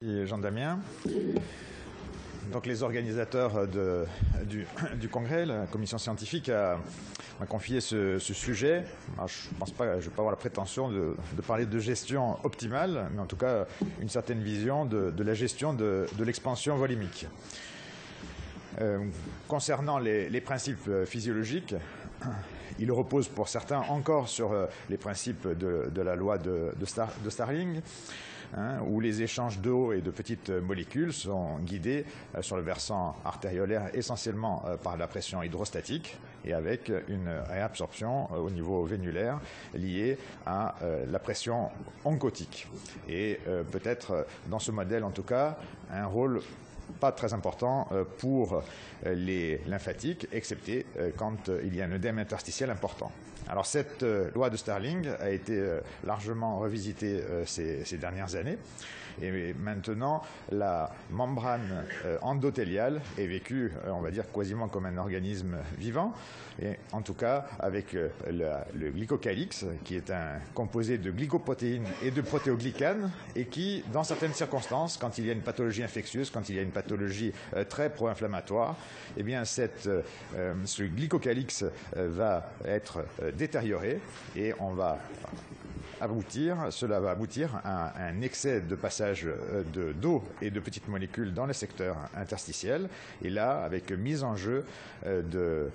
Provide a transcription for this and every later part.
Et Jean-Damien. Donc les organisateurs du congrès, la commission scientifique m'a confié ce sujet. Alors, je pense pas, je vais pas avoir la prétention de parler de gestion optimale, mais en tout cas une certaine vision de la gestion de l'expansion volumique. Concernant les principes physiologiques, ils reposent pour certains encore sur les principes de la loi de Starling, où les échanges d'eau et de petites molécules sont guidés sur le versant artériolaire essentiellement par la pression hydrostatique et avec une réabsorption au niveau vénulaire liée à la pression oncotique. Et peut-être dans ce modèle en tout cas un rôle pas très important pour les lymphatiques, excepté quand il y a un œdème interstitiel important. Alors cette loi de Starling a été largement revisitée ces dernières années. Et maintenant, la membrane endothéliale est vécue, on va dire, quasiment comme un organisme vivant, et en tout cas avec le glycocalyx, qui est un composé de glycoprotéines et de protéoglycanes, et qui, dans certaines circonstances, quand il y a une pathologie infectieuse, quand il y a une pathologie très pro-inflammatoire, eh bien ce glycocalyx va être détérioré et cela va aboutir à un excès de passage d'eau et de petites molécules dans le secteur interstitiel. Et là, avec mise en jeu de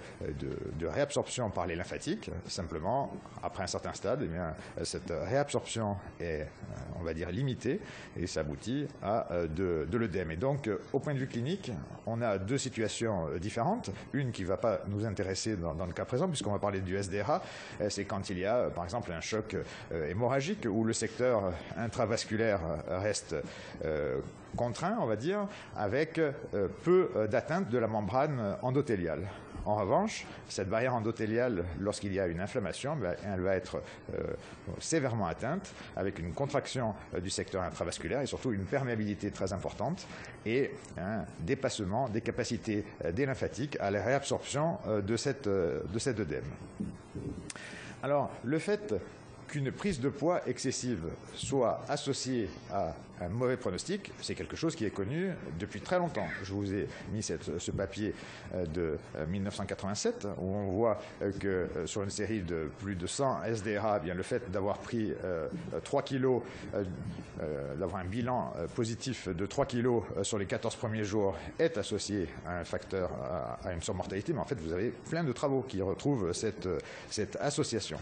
réabsorption par les lymphatiques, simplement, après un certain stade, eh bien, cette réabsorption est, on va dire, limitée et ça aboutit à de l'œdème. Et donc, au point de vue clinique, on a deux situations différentes. Une qui ne va pas nous intéresser dans le cas présent, puisqu'on va parler du SDRA, c'est quand il y a, par exemple, un choc hémorragique où le secteur intravasculaire reste contraint, on va dire, avec peu d'atteinte de la membrane endothéliale. En revanche, cette barrière endothéliale, lorsqu'il y a une inflammation, elle va être sévèrement atteinte, avec une contraction du secteur intravasculaire et surtout une perméabilité très importante et un dépassement des capacités des lymphatiques à la réabsorption de cet œdème. Alors, le fait qu'une prise de poids excessive soit associée à un mauvais pronostic, c'est quelque chose qui est connu depuis très longtemps. Je vous ai mis ce papier de 1987 où on voit que sur une série de plus de 100 SDRA, bien, le fait d'avoir pris 3 kilos, d'avoir un bilan positif de 3 kilos sur les 14 premiers jours est associé à un facteur, à une surmortalité, mais en fait vous avez plein de travaux qui retrouvent cette association.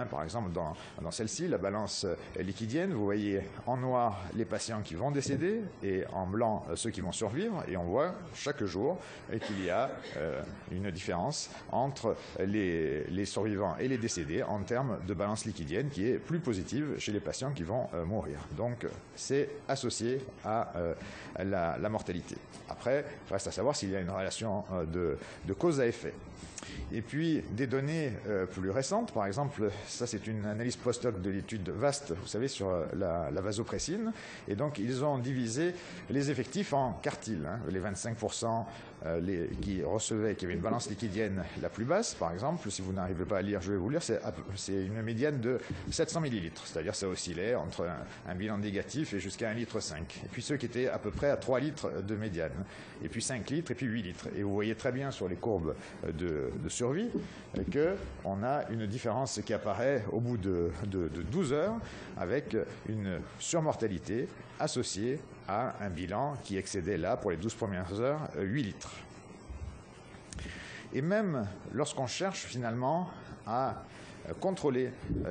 Par exemple, dans celle-ci, la balance liquidienne, vous voyez en noir les patients qui vont décéder et en blanc ceux qui vont survivre, et on voit chaque jour qu'il y a une différence entre les survivants et les décédés en termes de balance liquidienne qui est plus positive chez les patients qui vont mourir. Donc c'est associé à la mortalité. Après, il reste à savoir s'il y a une relation de cause à effet. Et puis des données plus récentes, par exemple, ça c'est une analyse post-hoc de l'étude VAST, vous savez, sur la vasopressine. Et donc ils ont divisé les effectifs en quartiles, les 25% qui avaient une balance liquidienne la plus basse, par exemple. Si vous n'arrivez pas à lire, je vais vous lire, c'est une médiane de 700 millilitres, c'est-à-dire ça oscillait entre un bilan négatif et jusqu'à 1,5 litre. Et puis ceux qui étaient à peu près à 3 litres de médiane, et puis 5 litres, et puis 8 litres. Et vous voyez très bien sur les courbes de survie qu'on a une différence qui apparaît au bout de 12 heures avec une surmortalité associée à un bilan qui excédait là, pour les 12 premières heures, 8 litres. Et même lorsqu'on cherche finalement à contrôler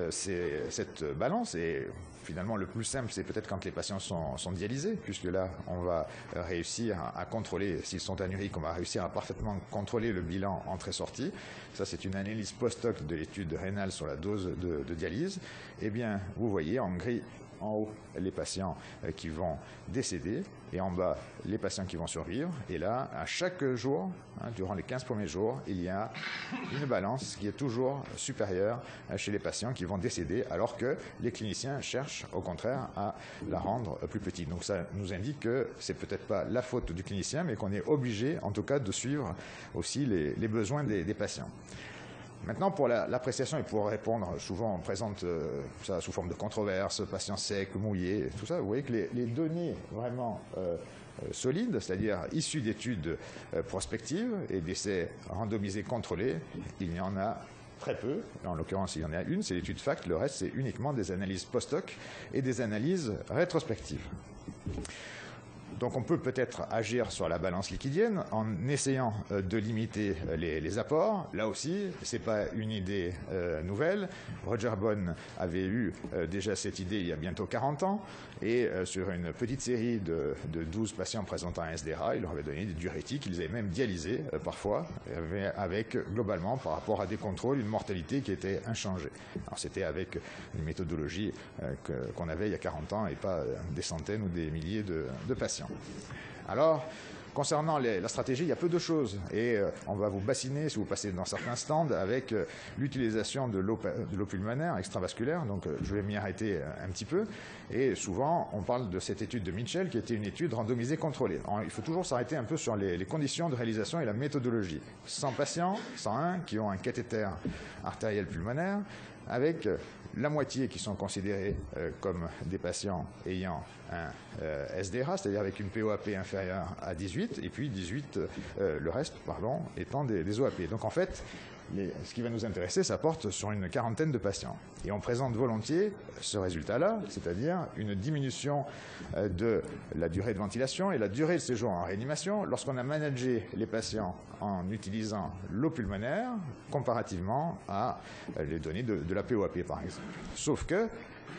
cette balance, et finalement le plus simple c'est peut-être quand les patients sont dialysés, puisque là on va réussir à contrôler, s'ils sont anuriques, on va réussir à parfaitement contrôler le bilan entrée-sortie. Ça c'est une analyse post-hoc de l'étude rénale sur la dose de dialyse. Eh bien vous voyez en gris en haut les patients qui vont décéder et en bas les patients qui vont survivre. Et là, à chaque jour, durant les 15 premiers jours, il y a une balance qui est toujours supérieure chez les patients qui vont décéder, alors que les cliniciens cherchent au contraire à la rendre plus petite. Donc ça nous indique que c'est peut-être pas la faute du clinicien, mais qu'on est obligé en tout cas de suivre aussi les besoins des patients. Maintenant, pour l'appréciation et pour répondre, souvent on présente ça sous forme de controverse, patient sec, mouillé, tout ça. Vous voyez que les données vraiment solides, c'est-à-dire issues d'études prospectives et d'essais randomisés contrôlés, il y en a très peu. En l'occurrence, il y en a une, c'est l'étude FACT. Le reste, c'est uniquement des analyses post-hoc et des analyses rétrospectives. Donc on peut peut-être agir sur la balance liquidienne en essayant de limiter les apports. Là aussi, ce n'est pas une idée nouvelle. Roger Bone avait eu déjà cette idée il y a bientôt 40 ans. Et sur une petite série de 12 patients présentant un SDRA, il leur avait donné des diurétiques, ils avaient même dialysé parfois, avec globalement, par rapport à des contrôles, une mortalité qui était inchangée. Alors c'était avec une méthodologie qu'on avait il y a 40 ans et pas des centaines ou des milliers de patients. Alors, concernant la stratégie, il y a peu de choses. Et on va vous bassiner, si vous passez dans certains stands, avec l'utilisation de l'eau pulmonaire extravasculaire. Donc, je vais m'y arrêter un petit peu. Et souvent, on parle de cette étude de Mitchell, qui était une étude randomisée contrôlée. Alors, il faut toujours s'arrêter un peu sur les conditions de réalisation et la méthodologie. 100 patients, 101, qui ont un cathéter artériel pulmonaire, avec la moitié qui sont considérés comme des patients ayant un SDRA, c'est-à-dire avec une POAP inférieure à 18, et puis 18, le reste, pardon, étant des OAP. Donc en fait, ce qui va nous intéresser, ça porte sur une quarantaine de patients. Et on présente volontiers ce résultat-là, c'est-à-dire une diminution de la durée de ventilation et la durée de séjour en réanimation lorsqu'on a managé les patients en utilisant l'eau pulmonaire comparativement à les données de la POAP, par exemple. Sauf que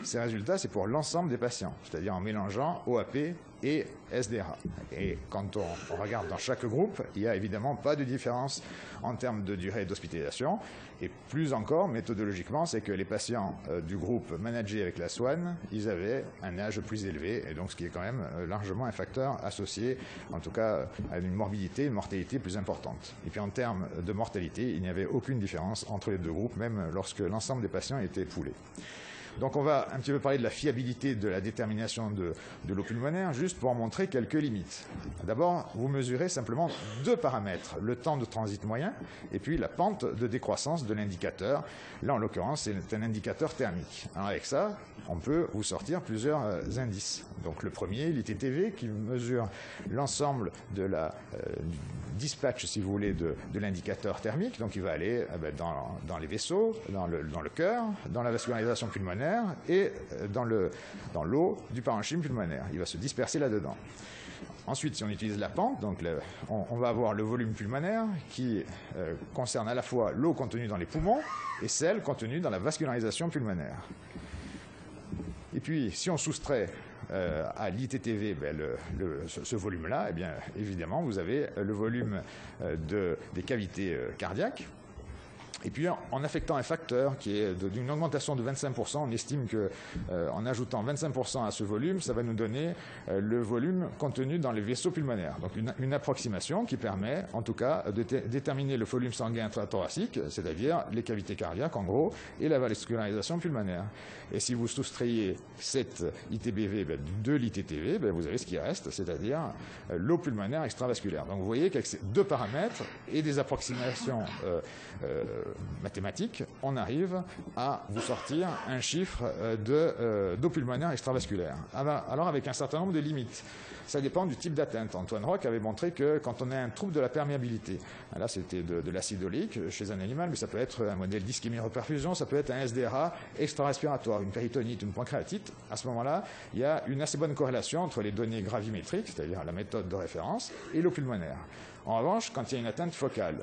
ces résultats, c'est pour l'ensemble des patients, c'est-à-dire en mélangeant OAP et SDRA. Et quand on regarde dans chaque groupe, il n'y a évidemment pas de différence en termes de durée d'hospitalisation. Et plus encore, méthodologiquement, c'est que les patients du groupe managé avec la SWAN, ils avaient un âge plus élevé, et donc ce qui est quand même largement un facteur associé, en tout cas, à une morbidité, une mortalité plus importante. Et puis en termes de mortalité, il n'y avait aucune différence entre les deux groupes, même lorsque l'ensemble des patients étaient poolés. Donc on va un petit peu parler de la fiabilité de la détermination de l'eau pulmonaire, juste pour en montrer quelques limites. D'abord, vous mesurez simplement deux paramètres, le temps de transit moyen et puis la pente de décroissance de l'indicateur. Là, en l'occurrence, c'est un indicateur thermique. Alors avec ça, on peut vous sortir plusieurs indices. Donc le premier, l'ITTV, qui mesure l'ensemble de la dispatch, si vous voulez, de l'indicateur thermique. Donc il va aller dans les vaisseaux, dans le cœur, dans la vascularisation pulmonaire et dans l'eau du parenchyme pulmonaire. Il va se disperser là-dedans. Ensuite, si on utilise la pente, donc on va avoir le volume pulmonaire qui concerne à la fois l'eau contenue dans les poumons et celle contenue dans la vascularisation pulmonaire. Et puis, si on soustrait à l'ITTV ce volume-là, eh bien, évidemment, vous avez le volume des cavités cardiaques. Et puis, en affectant un facteur qui est d'une augmentation de 25%, on estime qu'en ajoutant 25% à ce volume, ça va nous donner le volume contenu dans les vaisseaux pulmonaires. Donc, une approximation qui permet, en tout cas, de déterminer le volume sanguin intrathoracique, c'est-à-dire les cavités cardiaques, en gros, et la vascularisation pulmonaire. Et si vous soustrayez cette ITBV de l'ITTV, vous avez ce qui reste, c'est-à-dire l'eau pulmonaire extravasculaire. Donc, vous voyez qu'avec ces deux paramètres et des approximations mathématiques, on arrive à vous sortir un chiffre d'eau pulmonaire extravasculaire. Alors avec un certain nombre de limites. Ça dépend du type d'atteinte. Antoine Roch avait montré que quand on a un trouble de la perméabilité, là c'était de l'acide oléique chez un animal, mais ça peut être un modèle d'ischémie-reperfusion, ça peut être un SDRA extra-respiratoire, une péritonite, une pancréatite. À ce moment-là, il y a une assez bonne corrélation entre les données gravimétriques, c'est-à-dire la méthode de référence, et l'eau pulmonaire. En revanche, quand il y a une atteinte focale,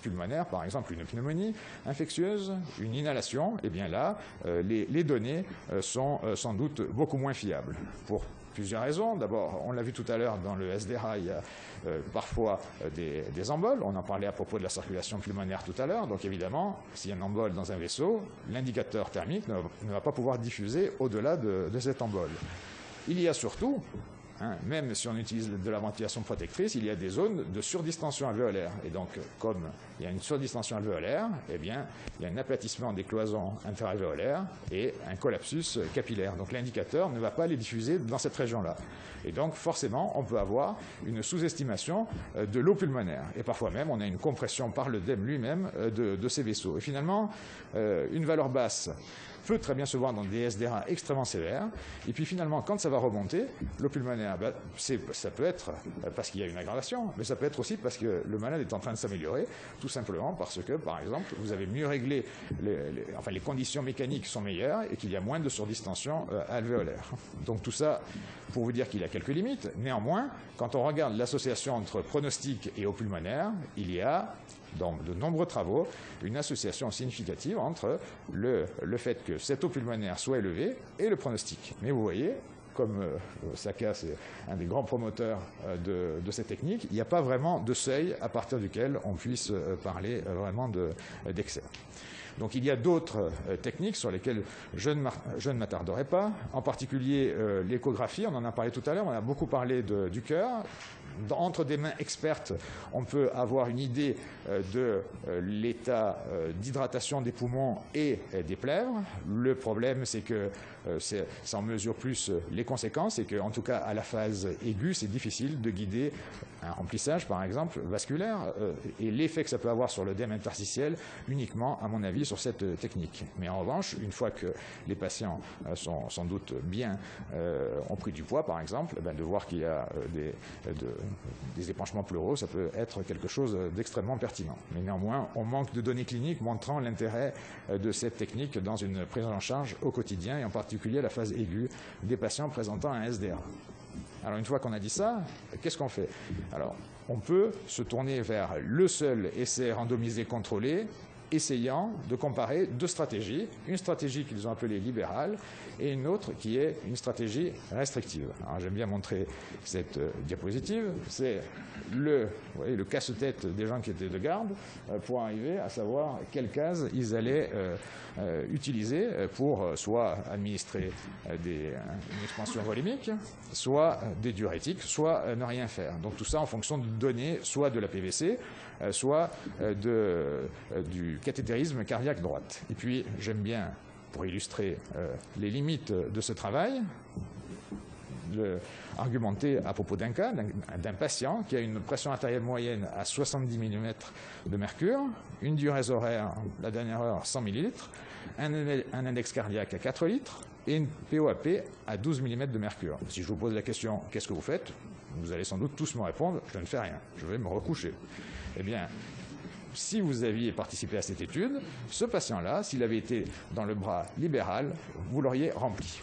pulmonaire, par exemple une pneumonie infectieuse, une inhalation, eh bien là, les données sont sans doute beaucoup moins fiables. Pour plusieurs raisons. D'abord, on l'a vu tout à l'heure dans le SDRA, il y a parfois des emboles. On en parlait à propos de la circulation pulmonaire tout à l'heure. Donc évidemment, s'il y a un embole dans un vaisseau, l'indicateur thermique ne va pas pouvoir diffuser au-delà de cet embole. Il y a surtout Même si on utilise de la ventilation protectrice, il y a des zones de surdistension alvéolaire. Et donc, comme il y a une surdistension alvéolaire, eh bien, il y a un aplatissement des cloisons interalvéolaires et un collapsus capillaire. Donc l'indicateur ne va pas les diffuser dans cette région-là. Et donc, forcément, on peut avoir une sous-estimation de l'eau pulmonaire. Et parfois même, on a une compression par l'œdème lui-même de ces vaisseaux. Et finalement, une valeur basse peut très bien se voir dans des SDRA extrêmement sévères. Et puis finalement, quand ça va remonter, l'eau pulmonaire, ça peut être parce qu'il y a une aggravation, mais ça peut être aussi parce que le malade est en train de s'améliorer, tout simplement parce que, par exemple, vous avez mieux réglé, les conditions mécaniques sont meilleures et qu'il y a moins de surdistension alvéolaire. Donc tout ça pour vous dire qu'il y a quelques limites. Néanmoins, quand on regarde l'association entre pronostic et eau pulmonaire, il y a dans de nombreux travaux, une association significative entre le fait que cette eau pulmonaire soit élevée et le pronostic. Mais vous voyez, comme Saka, c'est un des grands promoteurs de cette technique, il n'y a pas vraiment de seuil à partir duquel on puisse parler vraiment d'excès. Donc il y a d'autres techniques sur lesquelles je ne m'attarderai pas, en particulier l'échographie, on en a parlé tout à l'heure, on a beaucoup parlé du cœur. Entre des mains expertes, on peut avoir une idée de l'état d'hydratation des poumons et des plèvres. Le problème, c'est que ça en mesure plus les conséquences et qu'en tout cas, à la phase aiguë, c'est difficile de guider un remplissage, par exemple, vasculaire, et l'effet que ça peut avoir sur l'œdème interstitiel uniquement, à mon avis, sur cette technique. Mais en revanche, une fois que les patients sont sans doute bien, ont pris du poids, par exemple, de voir qu'il y a des épanchements pleuraux, ça peut être quelque chose d'extrêmement pertinent. Mais néanmoins, on manque de données cliniques montrant l'intérêt de cette technique dans une prise en charge au quotidien, et en particulier à la phase aiguë des patients présentant un SDRA. Alors une fois qu'on a dit ça, qu'est-ce qu'on fait? Alors on peut se tourner vers le seul essai randomisé contrôlé, essayant de comparer deux stratégies, une stratégie qu'ils ont appelée libérale et une autre qui est une stratégie restrictive. Alors j'aime bien montrer cette diapositive, c'est le casse-tête des gens qui étaient de garde pour arriver à savoir quelle case ils allaient utiliser pour soit administrer une expansion volimique, soit des diurétiques, soit ne rien faire. Donc tout ça en fonction de données soit de la PVC, soit du cathétérisme cardiaque droite. Et puis j'aime bien, pour illustrer les limites de ce travail, argumenter à propos d'un cas, d'un patient qui a une pression artérielle moyenne à 70 mm de mercure, une diurèse horaire, la dernière heure, 100 ml, un index cardiaque à 4 litres et une POAP à 12 mm de mercure. Si je vous pose la question « qu'est-ce que vous faites ?», vous allez sans doute tous me répondre « je ne fais rien, je vais me recoucher ». Eh bien, si vous aviez participé à cette étude, ce patient-là, s'il avait été dans le bras libéral, vous l'auriez rempli.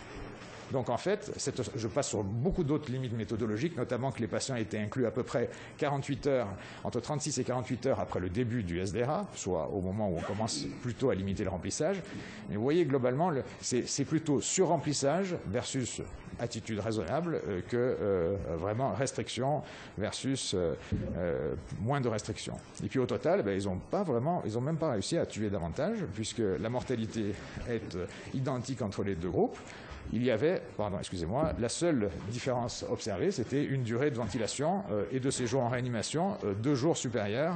Donc en fait, je passe sur beaucoup d'autres limites méthodologiques, notamment que les patients étaient inclus à peu près 48 heures, entre 36 et 48 heures après le début du SDRA, soit au moment où on commence plutôt à limiter le remplissage. Mais vous voyez, globalement, c'est plutôt surremplissage versus attitude raisonnable que vraiment restriction versus moins de restriction. Et puis au total, ils ont même pas réussi à tuer davantage, puisque la mortalité est identique entre les deux groupes. Il y avait, la seule différence observée, c'était une durée de ventilation et de séjour en réanimation 2 jours supérieure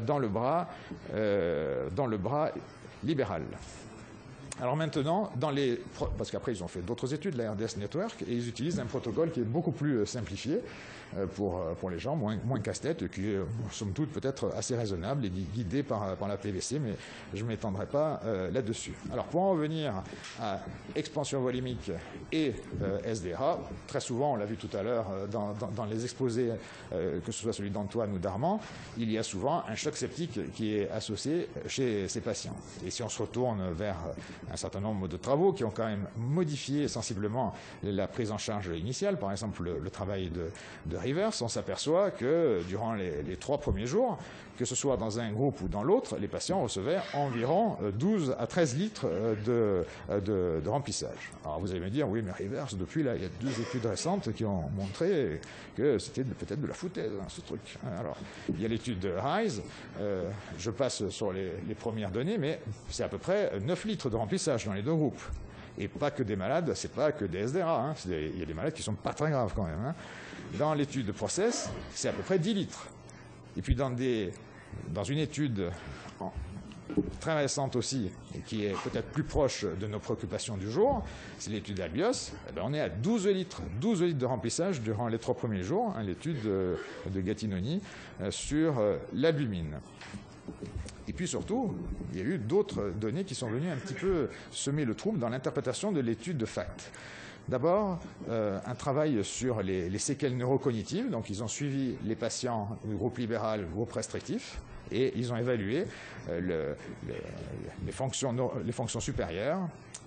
dans le bras libéral. Alors maintenant, parce qu'après ils ont fait d'autres études, la RDS Network, et ils utilisent un protocole qui est beaucoup plus simplifié pour les gens, moins casse-tête, et qui est, somme toute, peut-être assez raisonnable et guidé par la PVC, mais je ne m'étendrai pas là-dessus. Alors pour en revenir à expansion volimique et SDRA, très souvent, on l'a vu tout à l'heure dans les exposés, que ce soit celui d'Antoine ou d'Armand, il y a souvent un choc septique qui est associé chez ces patients. Et si on se retourne vers un certain nombre de travaux qui ont quand même modifié sensiblement la prise en charge initiale, par exemple le travail de Rivers, on s'aperçoit que durant les 3 premiers jours, que ce soit dans un groupe ou dans l'autre, les patients recevaient environ 12 à 13 litres de remplissage. Alors vous allez me dire, oui, mais Rivers, depuis là, il y a 2 études récentes qui ont montré que c'était peut-être de la foutaise, ce truc. Alors, il y a l'étude de Rise, je passe sur les premières données, mais c'est à peu près 9 litres de remplissage dans les 2 groupes. Et pas que des malades, c'est pas que des SDRA, hein. Il y a des malades qui sont pas très graves quand même, hein. Dans l'étude de Process, c'est à peu près 10 litres. Et puis dans une étude très récente aussi, et qui est peut-être plus proche de nos préoccupations du jour, c'est l'étude Albios, on est à 12 litres de remplissage durant les 3 premiers jours, hein, l'étude de Gattinoni sur l'albumine. Et puis surtout, il y a eu d'autres données qui sont venues un petit peu semer le trouble dans l'interprétation de l'étude de FACT. D'abord, un travail sur les séquelles neurocognitives. Donc, ils ont suivi les patients du groupe libéral, groupe restrictif, et ils ont évalué les fonctions supérieures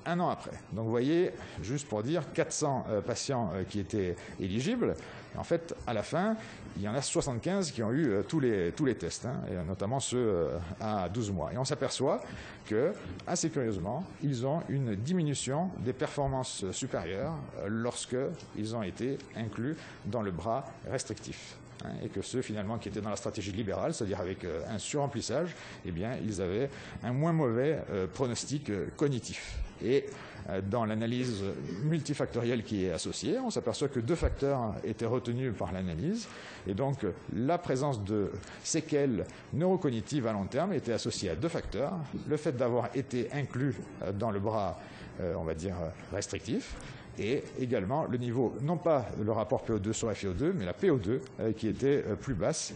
un an après. Donc, vous voyez, juste pour dire, 400 patients qui étaient éligibles. En fait, à la fin, il y en a 75 qui ont eu tous les tests, hein, et notamment ceux à 12 mois. Et on s'aperçoit que, assez curieusement, ils ont une diminution des performances supérieures lorsqu'ils ont été inclus dans le bras restrictif. Hein, et que ceux finalement qui étaient dans la stratégie libérale, c'est-à-dire avec un surremplissage, eh bien, ils avaient un moins mauvais pronostic cognitif. Et dans l'analyse multifactorielle qui est associée, on s'aperçoit que 2 facteurs étaient retenus par l'analyse, et donc la présence de séquelles neurocognitives à long terme était associée à 2 facteurs. Le fait d'avoir été inclus dans le bras, on va dire, restrictif, et également le niveau, non pas le rapport PO2 sur FiO2, mais la PO2 qui était plus basse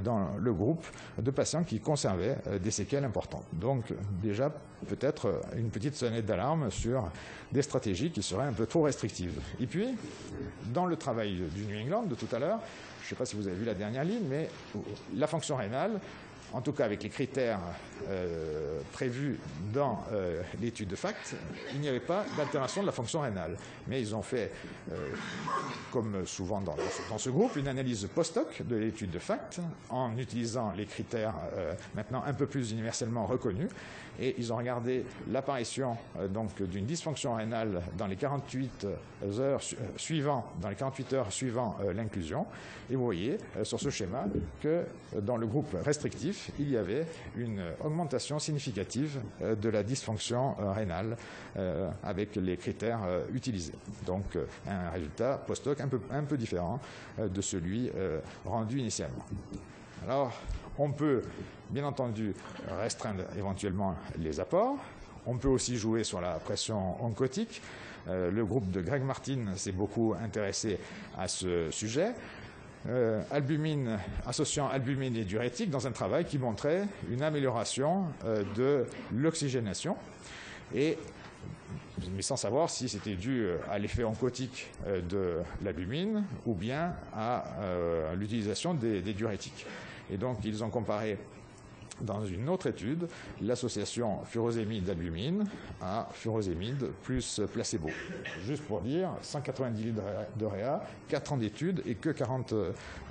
dans le groupe de patients qui conservaient des séquelles importantes. Donc déjà peut-être une petite sonnette d'alarme sur des stratégies qui seraient un peu trop restrictives. Et puis, dans le travail du New England de tout à l'heure, je ne sais pas si vous avez vu la dernière ligne, mais la fonction rénale, en tout cas avec les critères prévus dans l'étude de FACT, il n'y avait pas d'altération de la fonction rénale. Mais ils ont fait, comme souvent dans ce groupe, une analyse post-hoc de l'étude de FACT en utilisant les critères maintenant un peu plus universellement reconnus. Et ils ont regardé l'apparition donc d'une dysfonction rénale dans les 48 heures suivant l'inclusion. Et vous voyez sur ce schéma que dans le groupe restrictif, il y avait une augmentation significative de la dysfonction rénale avec les critères utilisés. Donc un résultat post-hoc un peu différent de celui rendu initialement. Alors, on peut bien entendu restreindre éventuellement les apports. On peut aussi jouer sur la pression oncotique. Le groupe de Greg Martin s'est beaucoup intéressé à ce sujet. Associant albumine et diurétique dans un travail qui montrait une amélioration de l'oxygénation, mais sans savoir si c'était dû à l'effet oncotique de l'albumine ou bien à l'utilisation des diurétiques. Et donc ils ont comparé dans une autre étude l'association furosémide-albumine à furosémide plus placebo. Juste pour dire, 190 litres de réa, 4 ans d'études et que 40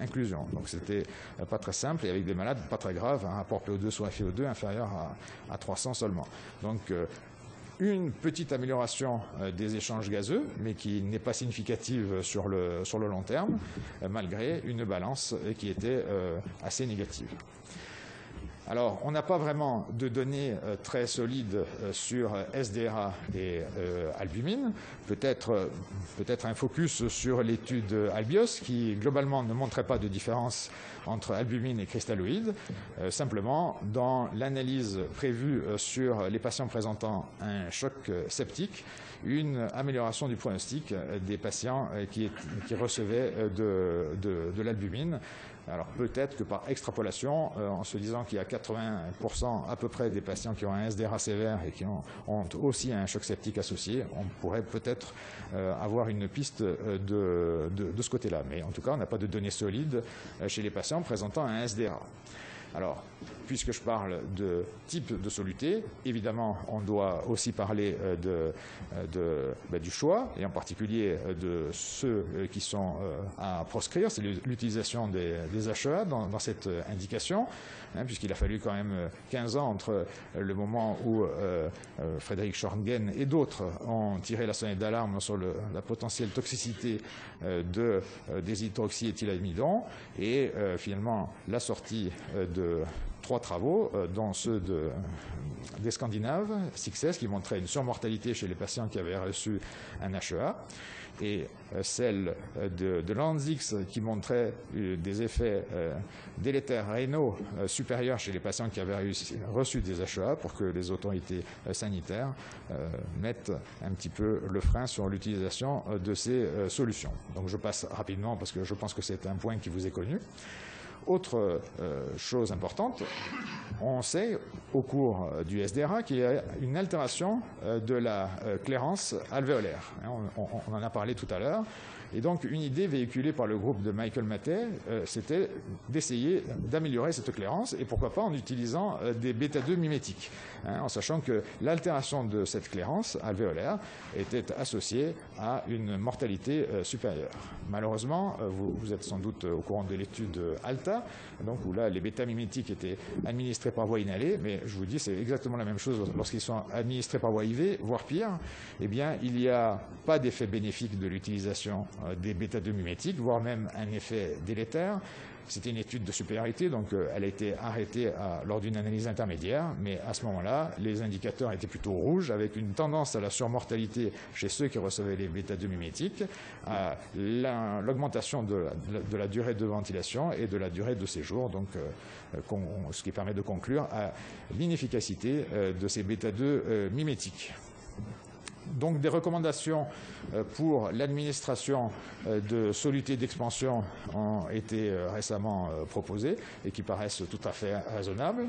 inclusions. Donc c'était pas très simple et avec des malades pas très graves, un rapport PO2 sur FiO2 inférieur à 300 seulement. Donc une petite amélioration des échanges gazeux, mais qui n'est pas significative sur le long terme, malgré une balance qui était assez négative. Alors, on n'a pas vraiment de données très solides sur SDRA et albumine. Peut-être un focus sur l'étude Albios, qui globalement ne montrait pas de différence entre albumine et cristalloïde. Simplement, dans l'analyse prévue sur les patients présentant un choc septique, une amélioration du pronostic des patients qui recevaient de l'albumine. Alors peut-être que par extrapolation, en se disant qu'il y a 80% à peu près des patients qui ont un SDRA sévère et qui ont aussi un choc septique associé, on pourrait peut-être avoir une piste de ce côté-là. Mais en tout cas, on n'a pas de données solides chez les patients présentant un SDRA. Alors, puisque je parle de type de soluté, évidemment, on doit aussi parler du choix, et en particulier de ceux qui sont à proscrire. C'est l'utilisation des HEA dans cette indication, puisqu'il a fallu quand même 15 ans entre le moment où Frédéric Schorngen et d'autres ont tiré la sonnette d'alarme sur la potentielle toxicité des hydroxyéthylamidons et finalement la sortie de 3 travaux, dont ceux des Scandinaves, Success, qui montraient une surmortalité chez les patients qui avaient reçu un HEA, et celle de Lanzix qui montrait des effets délétères rénaux supérieurs chez les patients qui avaient reçu des HEA, pour que les autorités sanitaires mettent un petit peu le frein sur l'utilisation de ces solutions. Donc je passe rapidement parce que je pense que c'est un point qui vous est connu. Autre chose importante, on sait au cours du SDRA qu'il y a une altération de la clairance alvéolaire. On en a parlé tout à l'heure. Et donc, une idée véhiculée par le groupe de Michael Mattei, c'était d'essayer d'améliorer cette clairance, et pourquoi pas en utilisant des bêta-2 mimétiques, en sachant que l'altération de cette clairance alvéolaire était associée à une mortalité supérieure. Malheureusement, vous êtes sans doute au courant de l'étude ALTA, donc où là, les bêta-mimétiques étaient administrés par voie inhalée, mais je vous dis, c'est exactement la même chose lorsqu'ils sont administrés par voie IV, voire pire. Eh bien, il n'y a pas d'effet bénéfique de l'utilisation des bêta-2 mimétiques, voire même un effet délétère. C'était une étude de supériorité, donc elle a été arrêtée lors d'une analyse intermédiaire, mais à ce moment-là, les indicateurs étaient plutôt rouges, avec une tendance à la surmortalité chez ceux qui recevaient les bêta-2 mimétiques, à l'augmentation de la durée de ventilation et de la durée de séjour, donc ce qui permet de conclure à l'inefficacité de ces bêta-2 mimétiques. Donc des recommandations pour l'administration de solutés d'expansion ont été récemment proposées et qui paraissent tout à fait raisonnables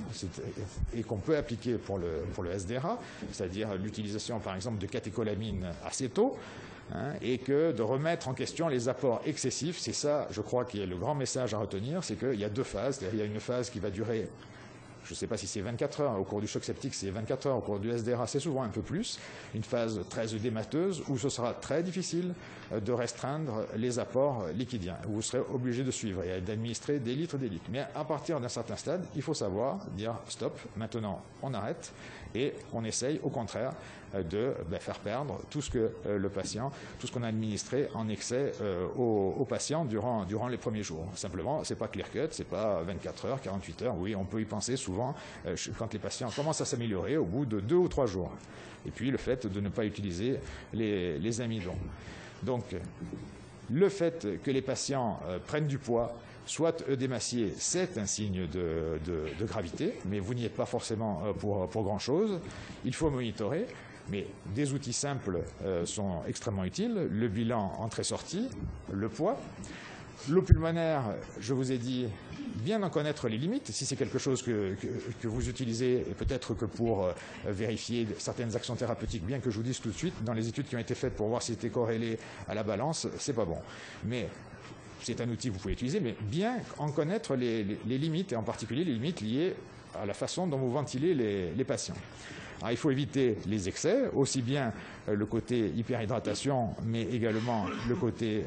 et qu'on peut appliquer pour le SDRA, c'est-à-dire l'utilisation par exemple de catécholamine assez tôt, et que de remettre en question les apports excessifs. C'est ça, je crois, qui est le grand message à retenir, c'est qu'il y a 2 phases. Il y a une phase qui va durer, je ne sais pas si c'est 24 heures, au cours du choc septique c'est 24 heures, au cours du SDRA c'est souvent un peu plus, une phase très œdémateuse où ce sera très difficile de restreindre les apports liquidiens, où vous serez obligé de suivre et d'administrer des litres. Mais à partir d'un certain stade, il faut savoir dire stop, maintenant on arrête et on essaye au contraire de faire perdre tout ce que le patient, tout ce qu'on a administré en excès au patient durant les premiers jours. Simplement, c'est pas clear cut, c'est pas 24 heures, 48 heures. Oui, on peut y penser souvent quand les patients commencent à s'améliorer au bout de 2 ou 3 jours. Et puis le fait de ne pas utiliser les amidons. Donc, le fait que les patients prennent du poids, soit œdémaciés, c'est un signe de gravité, mais vous n'y êtes pas forcément pour grand-chose. Il faut monitorer. Mais des outils simples sont extrêmement utiles. Le bilan entrée-sortie, le poids. L'eau pulmonaire, je vous ai dit, bien en connaître les limites. Si c'est quelque chose que vous utilisez, et peut-être que pour vérifier certaines actions thérapeutiques, bien que je vous dise tout de suite, dans les études qui ont été faites pour voir si c'était corrélé à la balance, c'est pas bon. Mais c'est un outil que vous pouvez utiliser, mais bien en connaître les limites, et en particulier les limites liées à la façon dont vous ventilez les patients. Alors, il faut éviter les excès, aussi bien le côté hyperhydratation, mais également le côté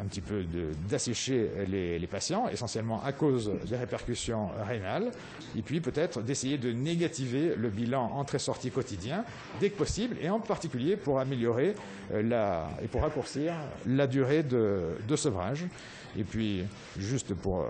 un petit peu d'assécher les patients, essentiellement à cause des répercussions rénales, et puis peut-être d'essayer de négativer le bilan entrée-sortie quotidien dès que possible, et en particulier pour améliorer et pour raccourcir la durée de sevrage. Et puis, juste pour